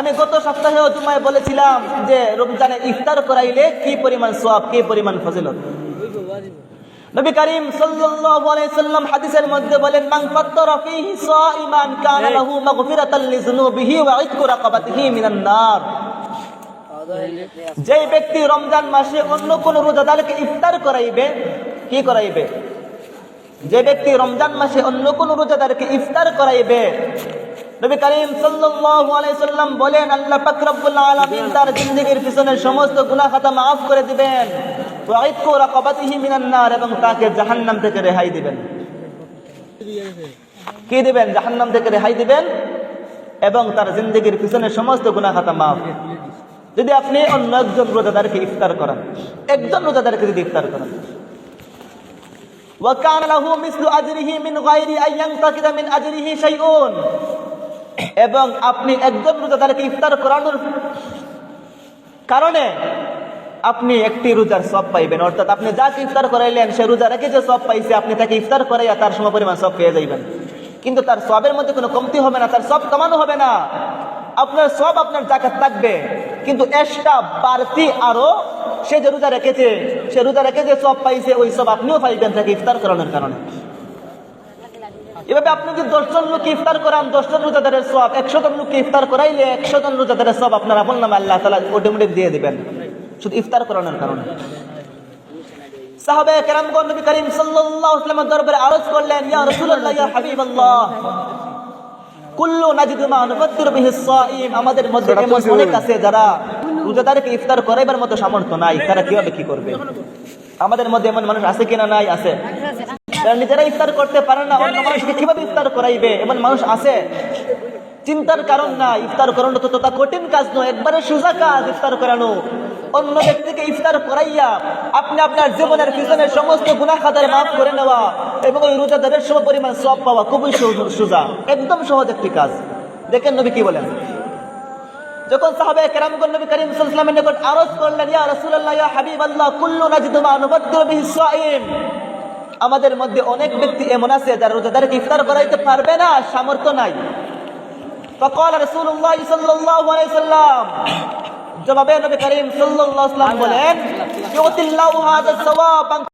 আমি গত সপ্তাহেও জুমায় বলেছিলাম যে রমজানে ইফতার করাইলে কি পরিমাণ সওয়াব, কি পরিমাণ ফজিলত। নবী করিম সাল্লাল্লাহু আলাইহি সাল্লাম হাদিসের মধ্যে বলেন, মান ফাত্তারা ফীহি সাইমান কানা লাহু মাগফিরাতাল লিযুনুবিহি ওয়া ইতকু রাকাবাতিহি মিনান নার। যে ব্যক্তি রমজান মাসে অন্য কোন রোজাদারকে ইফতার করাইবে, কি করাইবে? যে ব্যক্তি রমজান মাসে অন্য কোন রোজাদারকে ইফতার করাইবে, নবী করিম সাল্লাল্লাহু আলাইহি সাল্লাম বলেন, আল্লাহ পাক রব্বুল আলামিন তার জিন্দেগীর পিছনের সমস্ত গুনাহ খাতা maaf করে দিবেন, ওয়া ইতকু রাকাবাতিহি মিনান নার, এবং তাকে জাহান্নাম থেকে রেহাই দিবেন। কি দিবেন? জাহান্নাম থেকে রেহাই দিবেন এবং তার জিন্দেগীর পিছনের সমস্ত গুনাহ খাতা maaf। যদি আপনি অন্য একজন রোজাদারকে ইফতার করান, একজন রোজাদারকে যদি ইফতার করান, ওয়া কানা লাহু মিসলু আজরিহি মিন গায়রি আন ইয়ানতাকিদা মিন আজরিহি শাইউন, এবং আপনি একজন রোজাদারকে ইফতার করানোর কারণে আপনি একটি রোজার সওয়াব পাইবেন। অর্থাৎ আপনি যাকে ইফতার করাইলেন সে রোজা রেখে যে সওয়াব পাইছে, আপনি তাকে ইফতার করাইয়া তার সমপরিমাণ সওয়াব পেয়ে যাইবেন। কিন্তু তার সওয়াবের মধ্যে কোনো কমতি হবে না, তার সওয়াব কমানো হবে না। আপনার সওয়াব আপনার জাকাত থাকবে, কিন্তু এক্সট্রা বাড়তি আরো সে যে রোজা রেখেছে, সে রোজা রেখে যে সওয়াব পাইছে ওই সওয়াব আপনিও পাইবেন তাকে ইফতার করানোর কারণে। এভাবে আপনি যদি 10 জন লোককে ইফতার করান, 10 জন রোজাদারের সওয়াব, 100 জন লোককে ইফতার করাইলে 100 জন রোজাদারের সওয়াব আপনার আপন নামে আল্লাহ তাআলা অটোমেটিক দিয়ে দিবেন, শুধু ইফতার করানোর কারণে। সাহাবায়ে কেরামগণ নবী করিম সাল্লাল্লাহু আলাইহি ওয়াসাল্লামের দরবারে আরজ করলেন, ইয়া রাসূলুল্লাহ, ইয়া হাবিবাল্লাহ, কুল্লু নাজিদু মা নুফাত্তিরু বিহিস সাইম। আমাদের মধ্যে এমন অনেক আছে যারা রোজাদারকে ইফতার করাইবার মতো সামর্থ্য নাই, তারা কিভাবে কি করবে? আমাদের মধ্যে এমন মানুষ আছে কিনা? নাই, আছে। তারা নিজেরা ইফতার করতে পারে না, অন্য মানুষকে কিভাবে ইফতার করাইবে? এমন মানুষ আছে। চিন্তার কারণ না, ইফতার করানো তো তত কঠিন কাজ নয়, একবারে সোজা কাজ ইফতার করানো। অন্য ব্যক্তিকে ইফতার করাইয়া আপনি আপনার জীবনের পিছনের সমস্ত গুনাহ খাতা maaf করে নেওয়া এবং ওই রোজাদারের সমপরিমাণ সওয়াব পাওয়া খুবই সোজা, একদম সহজ একটি কাজ। দেখেন নবী কি বলেন, যখন সাহাবায়ে কেরামগণ নবী করিম সাল্লাল্লাহু আলাইহি ওয়াসাল্লামের নিকট আরজ করলেন, ইয়া রাসূলুল্লাহ, ইয়া হাবিবাল্লাহ, কুল্লু নাজিদু মা নুফাত্তিরু বিহিস সাইম। আমাদের মধ্যে অনেক ব্যক্তি এমন আছে যারা রোজাদারকে ইফতার করাইতে পারবে না, সামর্থ্য নাই। ফাকাল রাসূলুল্লাহ সাল্লাল্লাহু আলাইহি ওয়াসাল্লাম, জবাবে নবী করিম সাল্লাল্লাহু আলাইহি ওয়াসাল্লাম বলেন, ইউতিল্লাহু হাযা সওয়াব